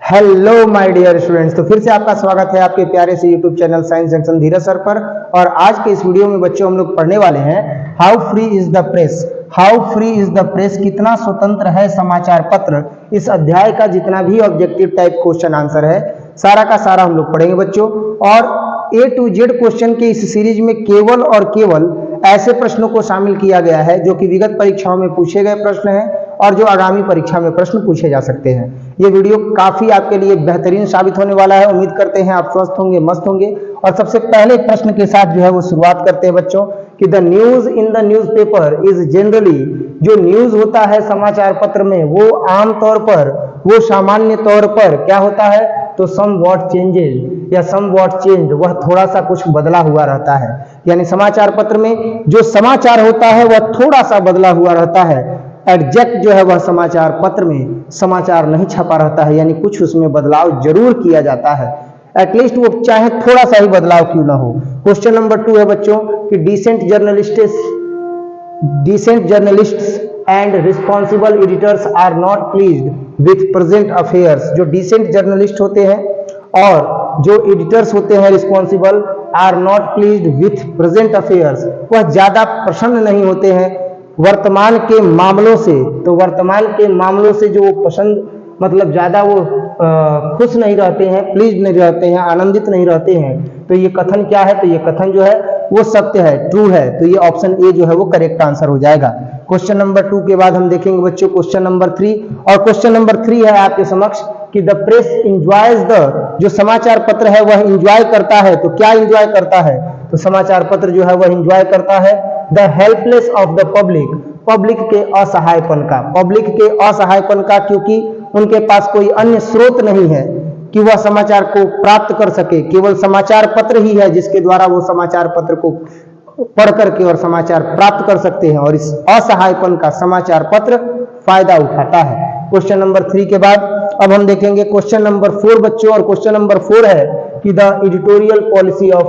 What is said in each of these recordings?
Hello my dear students, तो फिर से आपका स्वागत है आपके प्यारे से यूट्यूब चैनल साइंस जंक्शन धीरज सर पर। और आज के इस वीडियो में बच्चों हम लोग पढ़ने वाले हैं how free is the press. How free is the press, कितना स्वतंत्र है समाचार पत्र। इस अध्याय का जितना भी ऑब्जेक्टिव टाइप क्वेश्चन आंसर है सारा का सारा हम लोग पढ़ेंगे बच्चों। और A to Z क्वेश्चन के इस सीरीज में केवल और केवल ऐसे प्रश्नों को शामिल किया गया है जो कि विगत परीक्षाओं में पूछे गए प्रश्न हैं और जो आगामी परीक्षा में प्रश्न पूछे जा सकते हैं। ये वीडियो काफी आपके लिए बेहतरीन साबित होने वाला है। उम्मीद करते हैं आप स्वस्थ होंगे, मस्त होंगे। और सबसे पहले प्रश्न के साथ जो है वो शुरुआत करते हैं बच्चों कि the news in the newspaper is generally, जो न्यूज होता है समाचार पत्र में वो आमतौर पर, वो सामान्य तौर पर क्या होता है, तो सम वॉट चेंजेज या सम वॉट चेंज, वह थोड़ा सा कुछ बदला हुआ रहता है। यानी समाचार पत्र में जो समाचार होता है वह थोड़ा सा बदला हुआ रहता है। एग्जैक्ट जो है वह समाचार पत्र में समाचार नहीं छपा रहता है, यानी कुछ उसमें बदलाव जरूर किया जाता है। एटलीस्ट वो चाहे थोड़ा सा ही बदलाव क्यों ना हो। क्वेश्चन नंबर 2 है बच्चों कि decent journalists and responsible editors are not pleased with present affairs. जो डिसेंट जर्नलिस्ट होते हैं और जो एडिटर्स होते हैं responsible, are not pleased with present affairs, वह ज्यादा प्रसन्न नहीं होते हैं वर्तमान के मामलों से। तो वर्तमान के मामलों से जो पसंद, मतलब ज्यादा वो खुश नहीं रहते हैं, प्लीज नहीं रहते हैं, आनंदित नहीं रहते हैं। तो ये कथन क्या है, तो ये कथन जो है वो सत्य है, ट्रू है। तो ये ऑप्शन ए जो है वो करेक्ट आंसर हो जाएगा। क्वेश्चन नंबर 2 के बाद हम देखेंगे बच्चों क्वेश्चन नंबर 3। और क्वेश्चन नंबर 3 है आपके समक्ष कि द प्रेस इंजॉयज द, जो समाचार पत्र है वह इंजॉय करता है। तो क्या इंजॉय करता है, तो समाचार पत्र जो है वह इंजॉय करता है the helpless of the public, public के असहायपन का, पब्लिक के असहायपन का, क्योंकि उनके पास कोई अन्य स्रोत नहीं है कि वह समाचार को प्राप्त कर सके। केवल समाचार पत्र ही है जिसके द्वारा वो समाचार पत्र को पढ़ करके और समाचार प्राप्त कर सकते हैं, और इस असहायपन का समाचार पत्र फायदा उठाता है। क्वेश्चन नंबर 3 के बाद अब हम देखेंगे क्वेश्चन नंबर 4 बच्चों। और क्वेश्चन नंबर 4 है कि the editorial policy of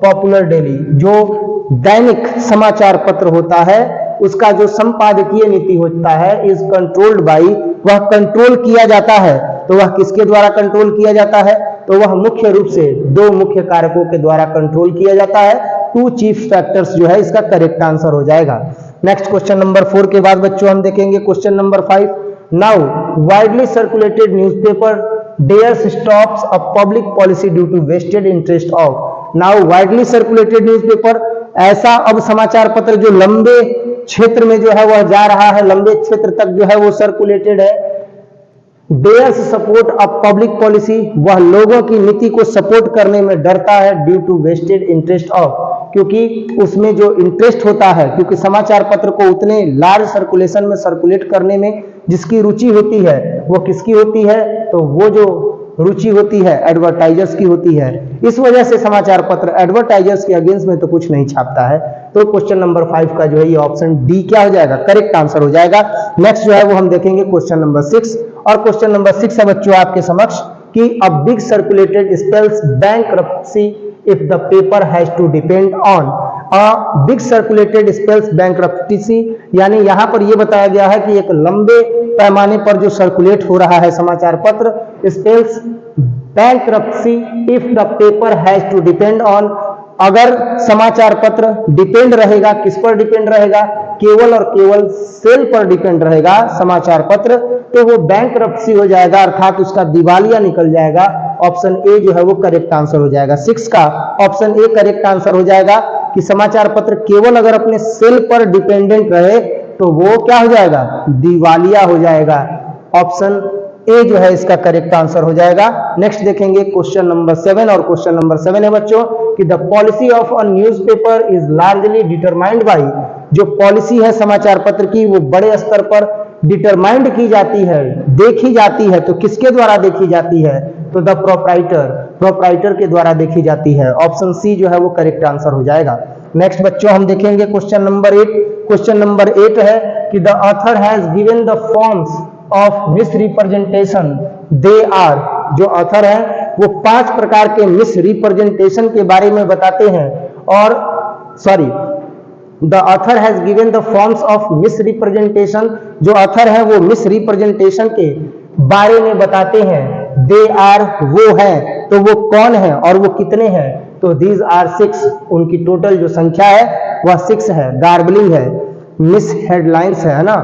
popular daily, जो दैनिक समाचार पत्र होता है उसका जो संपादकीय नीति होता है इज कंट्रोल्ड बाई, वह कंट्रोल किया जाता है। तो वह किसके द्वारा कंट्रोल किया जाता है, तो वह मुख्य रूप से 2 मुख्य कारकों के द्वारा कंट्रोल किया जाता है। 2 चीफ फैक्टर्स जो है इसका करेक्ट आंसर हो जाएगा। नेक्स्ट क्वेश्चन नंबर 4 के बाद बच्चों हम देखेंगे question number 5। Now widely circulated newspaper dares stops a public policy due to vested interest of. Now widely circulated newspaper, ऐसा अब समाचार पत्र जो लंबे क्षेत्र में जो है वह जा रहा है, लंबे क्षेत्र तक जो है वो सर्कुलेटेड है। डेयर्स सपोर्ट अ पब्लिक पॉलिसी, वह लोगों की नीति को सपोर्ट करने में डरता है due to vested interest of, क्योंकि उसमें जो इंटरेस्ट होता है, क्योंकि समाचार पत्र को उतने लार्ज सर्कुलेशन में सर्कुलेट करने में जिसकी रुचि होती है वो किसकी होती है, तो वो जो रुचि होती है एडवर्टाइजर्स की होती है। इस वजह से समाचार पत्र एडवर्टाइजर्स के अगेंस्ट में तो कुछ नहीं छापता है। तो क्वेश्चन नंबर 5 का जो है ये ऑप्शन डी क्या हो जाएगा, करेक्ट आंसर हो जाएगा। नेक्स्ट जो है वो हम देखेंगे क्वेश्चन नंबर 6। और क्वेश्चन नंबर 6 है बच्चों आपके समक्ष कि a big circulated spells bankruptcy if the paper has to depend on. A big circulated spells bankruptcy, यानी यहां पर यह बताया गया है कि एक लंबे पैमाने पर जो सर्कुलेट हो रहा है समाचार पत्र spells bankruptcy if the paper has to depend on, अगर समाचार पत्र डिपेंड रहेगा, किस पर डिपेंड रहेगा, केवल और केवल सेल पर डिपेंड रहेगा समाचार पत्र, तो वो बैंक्रप्सी हो जाएगा, अर्थात उसका दिवालिया निकल जाएगा। ऑप्शन ए जो है वो करेक्ट आंसर हो जाएगा। 6 का ऑप्शन ए करेक्ट आंसर हो जाएगा कि समाचार पत्र केवल अगर अपने सेल पर डिपेंडेंट रहे तो वो क्या हो जाएगा, दिवालिया हो जाएगा। ऑप्शन ए जो है इसका करेक्ट आंसर हो जाएगा। नेक्स्ट देखेंगे क्वेश्चन नंबर 7। और क्वेश्चन नंबर 7 है बच्चों कि the policy of a newspaper is largely determined by, जो पॉलिसी है समाचार पत्र की वो बड़े स्तर पर डिटरमाइंड की जाती है, देखी जाती है। तो किसके द्वारा देखी जाती है, तो द प्रोप्राइटर के द्वारा देखी जाती है। ऑप्शन सी जो है वो करेक्ट आंसर हो जाएगा। नेक्स्ट बच्चों हम देखेंगे क्वेश्चन नंबर 8। क्वेश्चन नंबर 8 है कि the author has given the forms of misrepresentation they are, जो ऑथर है वो 5 प्रकार के मिस रिप्रेजेंटेशन के बारे में बताते हैं। और the author has given the forms of miss representation, जो ऑथर है वो मिस रिप्रेजेंटेशन के बारे में बताते हैं। दे आर वो हैं, तो वो कौन है और वो कितने हैं, तो दीज आर 6, उनकी टोटल जो संख्या है वह 6 है। गार्बलिंग है, मिस हेडलाइंस है ना,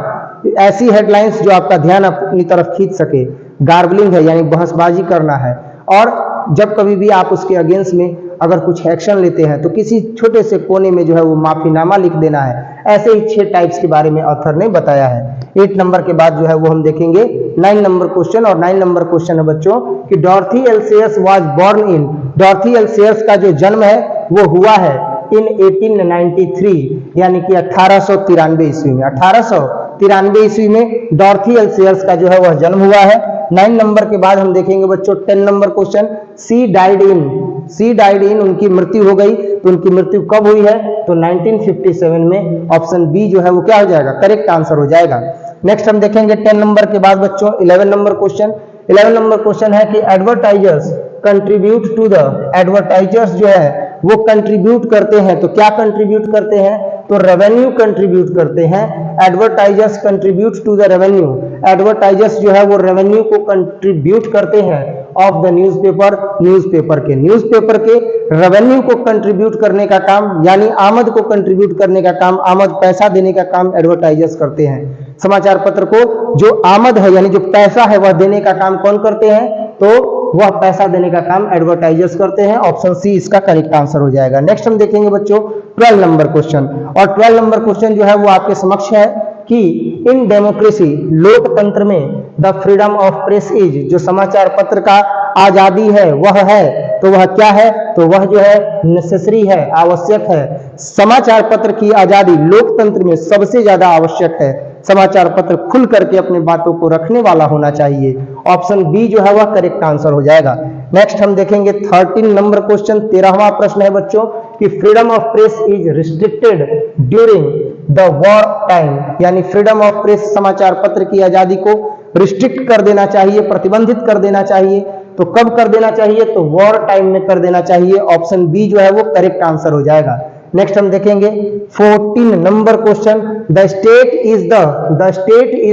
ऐसी हेडलाइंस जो आपका ध्यान अपनी तरफ खींच सके। गार्बलिंग है यानी बहसबाजी करना है, और जब कभी भी आप उसके अगेंस्ट में अगर कुछ एक्शन लेते हैं तो किसी छोटे से कोने में जो है वो माफीनामा लिख देना है। ऐसे ही 6 टाइप्स के बारे में ऑथर ने बताया है। 8 नंबर के बाद जो है वो हम देखेंगे 9 नंबर क्वेश्चन, और 9 नंबर क्वेश्चन है बच्चों कि Dorothy L Sayers was born in, Dorothy L Sayers का जो जन्म है वो हुआ है इन 1893 यानी कि 1893 ईस्वी में। 1893 ईस्वी में डॉर्थी एल सेयर्स का जो है वह जन्म हुआ है। 9 नंबर के बाद हम देखेंगे बच्चों 10 number question, she died in, उनकी मृत्यु हो गई। तो उनकी मृत्यु कब हुई है, तो 1957 में। ऑप्शन बी जो है वो क्या हो जाएगा, करेक्ट आंसर हो जाएगा। नेक्स्ट हम देखेंगे 10 नंबर के बाद बच्चों 11 नंबर क्वेश्चन। 11 नंबर क्वेश्चन है कि advertisers contribute to the, advertisers जो है वो कंट्रीब्यूट करते हैं, तो क्या कंट्रीब्यूट करते हैं, तो रेवेन्यू कंट्रीब्यूट करते हैं। Advertisers contribute to the revenue, advertisers जो है वो रेवेन्यू को कंट्रीब्यूट करते हैं ऑफ द न्यूज़पेपर, न्यूज़पेपर के रेवेन्यू को कंट्रीब्यूट करने का काम यानी आमद को कंट्रीब्यूट करने का काम, आमद पैसा देने का काम एडवर्टाइजर्स करते हैं। समाचार पत्र को जो आमद है यानी जो पैसा है वह देने का काम कौन करते हैं, तो वह पैसा देने का काम एडवर्टाइजर्स करते हैं। ऑप्शन सी इसका करेक्ट आंसर हो जाएगा। नेक्स्ट हम देखेंगे बच्चों 12 नंबर क्वेश्चन, और 12 नंबर क्वेश्चन जो है वो आपके समक्ष है कि इन डेमोक्रेसी, लोकतंत्र में the freedom of press is, जो समाचार पत्र का आजादी है वह है, तो वह क्या है, तो वह जो है नेसेसरी है, आवश्यक है। समाचार पत्र की आजादी लोकतंत्र में सबसे ज्यादा आवश्यक है। समाचार पत्र खुल करके अपनी बातों को रखने वाला होना चाहिए। ऑप्शन बी जो है वह करेक्ट आंसर हो जाएगा। नेक्स्ट हम देखेंगे 13 नंबर क्वेश्चन, 13वां प्रश्न है बच्चों कि freedom of press is restricted during the war time, यानी फ्रीडम ऑफ प्रेस समाचार पत्र की आजादी को रिस्ट्रिक्ट कर देना चाहिए, प्रतिबंधित कर देना चाहिए। तो कब कर देना चाहिए, तो वॉर टाइम में कर देना चाहिए। ऑप्शन बी जो है वो करेक्ट आंसर हो जाएगा। नेक्स्ट हम देखेंगे 14 number question, the state is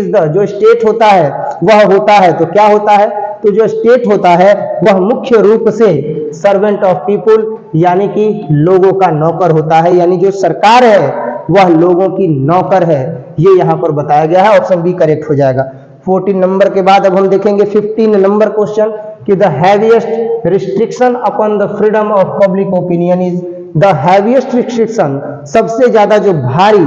the, जो स्टेट होता है वह होता है, तो क्या होता है, तो जो स्टेट होता है वह मुख्य रूप से सर्वेंट ऑफ पीपुल यानी कि लोगों का नौकर होता है, यानी जो सरकार है वह लोगों की नौकर है। ये यहां पर बताया गया है। ऑप्शन बी करेक्ट हो जाएगा। 14 नंबर के बाद अब हम देखेंगे 15 नंबर क्वेश्चन कि the heaviest restriction upon the freedom of public opinion is, the heaviest restriction, सबसे ज्यादा जो भारी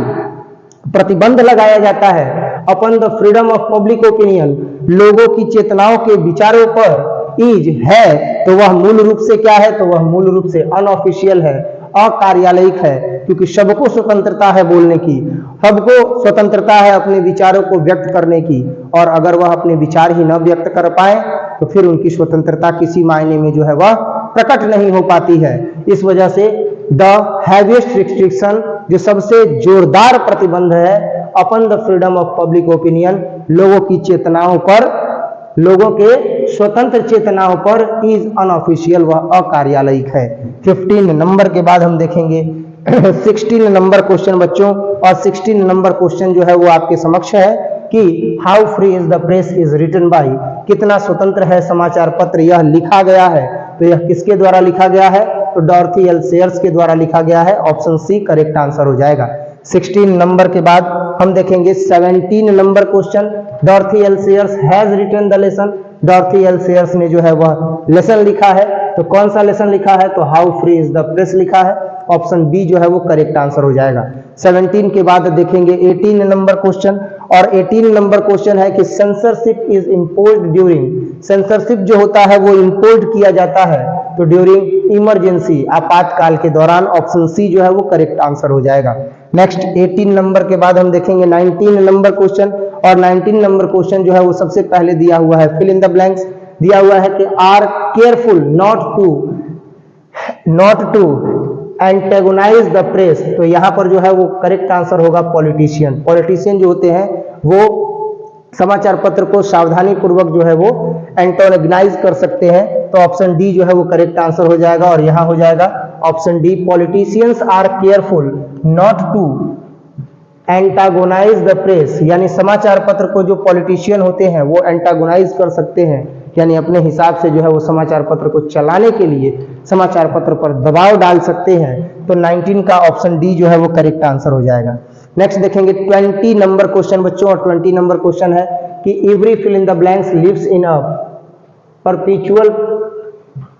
प्रतिबंध लगाया जाता है upon the freedom of public opinion, लोगों की चेतनाओं के विचारों पर इज है, तो वह मूल रूप से क्या है, तो वह मूल रूप से अनऑफिशियल है, अकार्यालयिक है, क्योंकि सबको स्वतंत्रता है बोलने की, सबको स्वतंत्रता है अपने विचारों को व्यक्त करने की, और अगर वह अपने विचार ही न व्यक्त कर पाए तो फिर उनकी स्वतंत्रता किसी मायने में जो है वह प्रकट नहीं हो पाती है। इस वजह से द हैवीएस्ट रिस्ट्रिक्शन, जो सबसे जोरदार प्रतिबंध है upon the freedom of public opinion, लोगों की चेतनाओं पर, लोगों के स्वतंत्र चेतनाओं पर इज अनऑफिशियल, वह अकार्यालयिक है। 15 नंबर के बाद हम देखेंगे 16 नंबर क्वेश्चन बच्चों, और 16 नंबर क्वेश्चन जो है वो आपके समक्ष है कि how free is the press is written by, कितना स्वतंत्र है समाचार पत्र, यह लिखा गया है, तो यह किसके द्वारा लिखा गया है, तो डॉर्थी एल सेयर्स के द्वारा लिखा गया है। ऑप्शन सी करेक्ट आंसर हो जाएगा। 16 नंबर के बाद हम देखेंगे 17 number question, Dorothy L Sayers has written the lesson, Dorothy L Sayers ने जो है वह लेसन लिखा है, तो कौन सा लेसन लिखा है, तो how free is the press लिखा है। ऑप्शन बी जो है वो करेक्ट आंसर हो जाएगा। 17 के बाद देखेंगे 18 नंबर क्वेश्चन, और 18 नंबर क्वेश्चन है कि censorship is imposed during, censorship जो होता है वो इम्पोज्ड किया जाता है तो ड्यूरिंग इमरजेंसी, आपातकाल के दौरान। ऑप्शन सी जो है वो करेक्ट आंसर हो जाएगा। नेक्स्ट 18 नंबर के बाद हम देखेंगे 19 नंबर क्वेश्चन, और 19 नंबर क्वेश्चन जो है वो सबसे पहले दिया हुआ है, फिल इन द ब्लैंक्स, दिया हुआ है कि are careful not to antagonise the press, तो यहां पर जो है वो करेक्ट आंसर होगा पॉलिटिशियन। पॉलिटिशियन जो होते हैं वो समाचार पत्र को सावधानी पूर्वक जो है वो एंटेगोनाइज कर सकते हैं, तो ऑप्शन डी जो है वो करेक्ट आंसर हो जाएगा, और यहां हो जाएगा option D, politicians are careful not to antagonise the press, यानी समाचार पत्र को जो पॉलिटिशियन होते हैं वो एंटागोनाइज कर सकते हैं, यानी अपने हिसाब से जो है वो समाचार पत्र को चलाने के लिए समाचार पत्र पर दबाव डाल सकते हैं, तो 19 का ऑप्शन डी जो है वो करेक्ट आंसर हो जाएगा। नेक्स्ट देखेंगे 20 नंबर क्वेश्चन बच्चों, और 20 नंबर क्वेश्चन है कि every fill in the blanks lives in a perpetual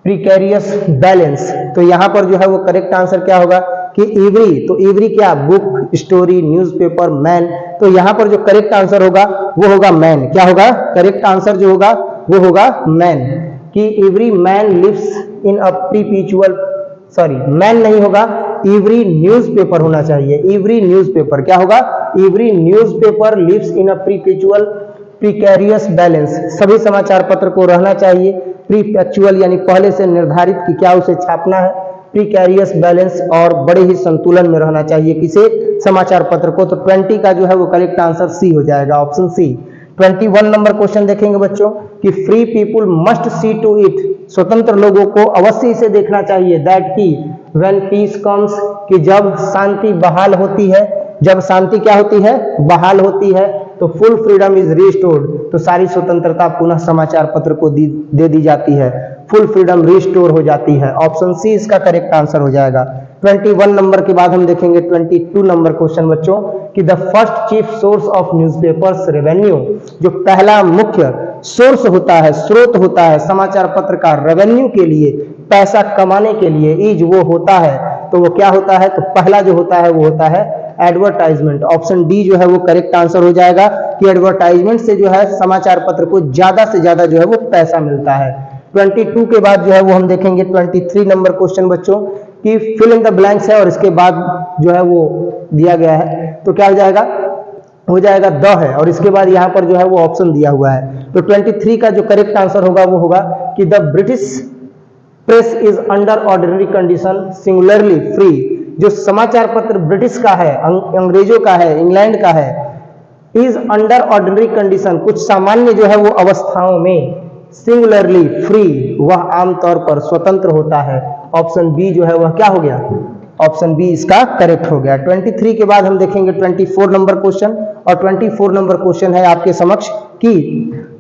precarious balance. तो यहाँ पर जो है वो करेक्ट आंसर क्या होगा कि एवरी, तो एवरी क्या, बुक, स्टोरी, न्यूज़पेपर, मैन। तो यहाँ पर जो करेक्ट आंसर होगा वो होगा मैन। क्या होगा करेक्ट आंसर जो होगा वो होगा मैन, कि every man lives in a perpetual, sorry man नहीं होगा, एवरी न्यूज़पेपर होना चाहिए। एवरी न्यूज़पेपर क्या होगा, every newspaper lives in a perpetual precarious balance. सभी समाचार पत्र को रहना चाहिए प्रीपेक्चुअल यानी पहले से निर्धारित कि क्या उसे छापना है, प्रीकैरियस बैलेंस और बड़े ही संतुलन में रहना चाहिए किसे, समाचार पत्र को। तो 20 का जो है वो करेक्ट आंसर सी हो जाएगा, ऑप्शन सी। 21 नंबर क्वेश्चन देखेंगे बच्चों कि free people must see to it, स्वतंत्र लोगों को अवश्य इसे देखना चाहिए, दैट की व्हेन पीस कम्स, कि जब शांति बहाल होती है, जब शांति क्या होती है, बहाल होती है, तो फुल फ्रीडम इज रिस्टोर्ड, तो सारी स्वतंत्रता पुनः समाचार पत्र को दे दी जाती है, फुल फ्रीडम रिस्टोर हो जाती है। ऑप्शन सी इसका करेक्ट आंसर हो जाएगा। 21 नंबर के बाद हम देखेंगे 22 नंबर क्वेश्चन बच्चों कि the first chief source of newspapers revenue, जो पहला मुख्य सोर्स होता है, स्रोत होता है समाचार पत्र का रेवेन्यू के लिए, पैसा कमाने के लिए, इज वो होता है, तो वो क्या होता है, तो पहला जो होता है वो होता है एडवर्टाइजमेंट। ऑप्शन डी जो है वो करेक्ट आंसर हो जाएगा कि एडवर्टाइजमेंट से जो है समाचार पत्र को ज्यादा से ज्यादा जो है वो पैसा मिलता है। 22 के बाद जो है वो हम देखेंगे 23 नंबर क्वेश्चन बच्चों कि फिल इन द ब्लैंक्स है और इसके बाद जो है वो दिया गया है, तो क्या हो जाएगा, हो जाएगा द है, और इसके बाद यहाँ पर जो है वो ऑप्शन दिया हुआ है। तो 23 का जो करेक्ट आंसर होगा वो होगा कि the British press is under ordinary condition singularly free, जो समाचार पत्र ब्रिटिश का है, अंग्रेजों का है, इंग्लैंड का है, इज अंडर ऑर्डिनरी कंडीशन, कुछ सामान्य जो है वो अवस्थाओं में, सिंगुलरली फ्री, वह आमतौर पर स्वतंत्र होता है। ऑप्शन बी जो है वह क्या हो गया, ऑप्शन बी इसका करेक्ट हो गया। 23 के बाद हम देखेंगे 24 नंबर क्वेश्चन, और 24 नंबर क्वेश्चन है आपके समक्ष कि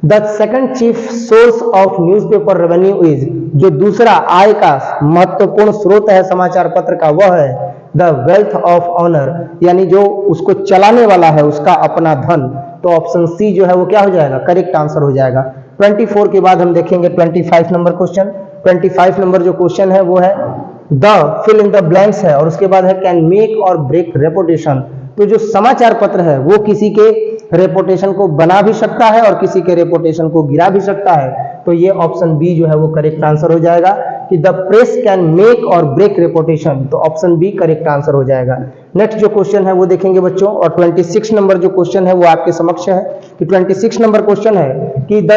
the second chief source of newspaper revenue is, जो दूसरा आय का महत्वपूर्ण स्रोत है समाचार पत्र का वह है द वेल्थ ऑफ ऑनर, यानी जो उसको चलाने वाला है उसका अपना धन। तो ऑप्शन सी जो है वो क्या हो जाएगा, करेक्ट आंसर हो जाएगा। 24 के बाद हम देखेंगे 25 नंबर क्वेश्चन। 25 नंबर जो क्वेश्चन है वो है the fill in the blanks है, और उसके बाद है कैन मेक और ब्रेक रेपुटेशन, तो जो समाचार पत्र है वो किसी के रेपुटेशन को बना भी सकता है और किसी के रेपुटेशन को गिरा भी सकता है, तो ये ऑप्शन बी जो है वो करेक्ट आंसर हो जाएगा कि द प्रेस कैन मेक और ब्रेक रेपुटेशन, तो ऑप्शन बी करेक्ट आंसर हो जाएगा। नेक्स्ट जो क्वेश्चन है वो देखेंगे बच्चों, और 26 नंबर जो क्वेश्चन है वो आपके समक्ष है कि 26 नंबर क्वेश्चन है कि the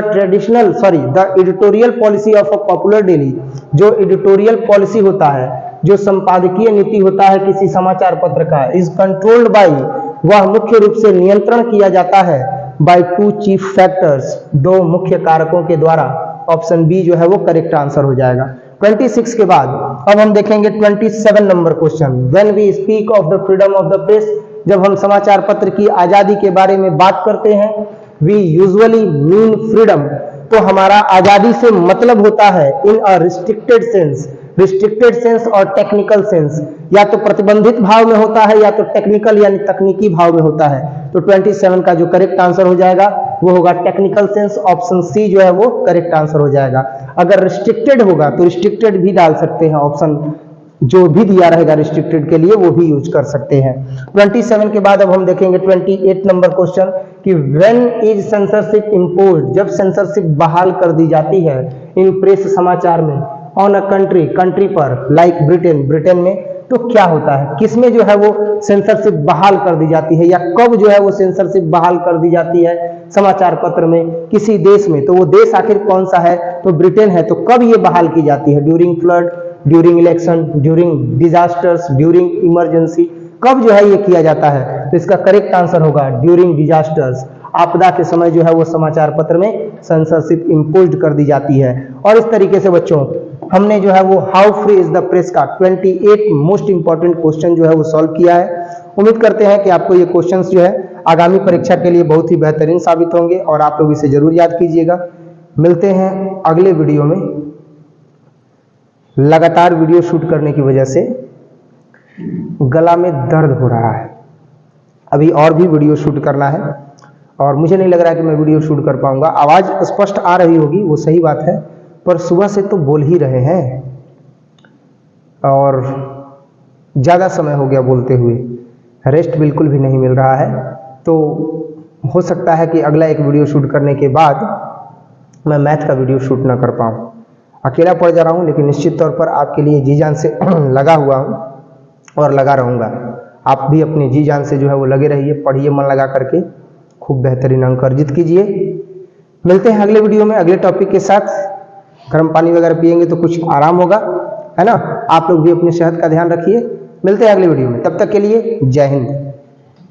editorial policy of a popular daily, जो एडिटोरियल पॉलिसी होता है, जो संपादकीय नीति होता है किसी समाचार पत्र का, इज कंट्रोल्ड बाय, वह मुख्य रूप से नियंत्रण किया जाता है बाय टू चीफ फैक्टर्स, दो मुख्य कारकों के द्वारा। ऑप्शन बी जो है वो करेक्ट आंसर हो जाएगा। 26 के बाद अब हम देखेंगे 27 number question, when we speak of the freedom of the press, जब हम समाचार पत्र की आजादी के बारे में बात करते हैं, वी यूजुअली मीन फ्रीडम, तो हमारा आजादी से मतलब होता है इन अ रिस्ट्रिक्टेड सेंस, रिस्ट्रिक्टेड सेंस और टेक्निकल सेंस, या तो प्रतिबंधित भाव में होता है या तो टेक्निकल यानी तकनीकी भाव में होता है। तो 27 का जो करेक्ट आंसर हो जाएगा वो होगा टेक्निकल सेंस, ऑप्शन सी जो है वो करेक्ट आंसर हो जाएगा। अगर रिस्ट्रिक्टेड होगा तो रिस्ट्रिक्टेड भी डाल सकते हैं, ऑप्शन जो भी दिया रहेगा रिस्ट्रिक्टेड के लिए वो भी यूज कर सकते हैं। 27 के बाद अब हम देखेंगे 28 नंबर क्वेश्चन कि व्हेन इज सेंसरशिप इम्पोज्ड, जब सेंसरशिप बहाल कर दी जाती है इन प्रेस समाचार में, ऑन अ कंट्री, कंट्री पर, लाइक ब्रिटेन, ब्रिटेन में, तो क्या होता है, किसमें जो है वो सेंसरशिप बहाल कर दी जाती है, या कब जो है वो सेंसरशिप बहाल कर दी जाती है समाचार पत्र में किसी देश में, तो वो देश आखिर कौन सा है, तो ब्रिटेन है। तो कब ये बहाल की जाती है, during flood, during election, during disasters, during emergency, कब जो है ये किया जाता है, तो इसका करेक्ट आंसर होगा ड्यूरिंग डिजास्टर्स, आपदा के समय जो है वो समाचार पत्र में सेंसरशिप इम्पोज्ड कर दी जाती है। और इस तरीके से बच्चों हमने जो है वो how free is the press का 28 मोस्ट इंपॉर्टेंट क्वेश्चन जो है वो सॉल्व किया है। उम्मीद करते हैं कि आपको ये क्वेश्चंस जो है आगामी परीक्षा के लिए बहुत ही बेहतरीन साबित होंगे और आप लोग इसे जरूर याद कीजिएगा। मिलते हैं अगले वीडियो में। लगातार वीडियो शूट करने की वजह से गला में दर्द हो रहा है। अभी और भी वीडियो शूट करना है और मुझे नहीं लग रहा कि मैं वीडियो शूट कर पाऊंगा। आवाज़ स्पष्ट आ रही होगी, वो सही बात है, पर सुबह से तो बोल ही रहे हैं और ज़्यादा समय हो गया बोलते हुए, रेस्ट बिल्कुल भी नहीं मिल रहा है। तो हो सकता है कि अगला एक वीडियो शूट करने के बाद मैं मैथ का वीडियो शूट ना कर पाऊँ। अकेला पड़ जा रहा हूँ, लेकिन निश्चित तौर पर आपके लिए जी जान से लगा हुआ हूँ और लगा रहूँगा। आप भी अपनी जी जान से जो है वो लगे रहिए, पढ़िए मन लगा करके, खूब बेहतरीन अंक अर्जित कीजिए। मिलते हैं अगले वीडियो में अगले टॉपिक के साथ। गर्म पानी वगैरह पिएंगे तो कुछ आराम होगा, है ना। आप लोग भी अपनी सेहत का ध्यान रखिए। मिलते हैं अगले वीडियो में, तब तक के लिए जय हिंद।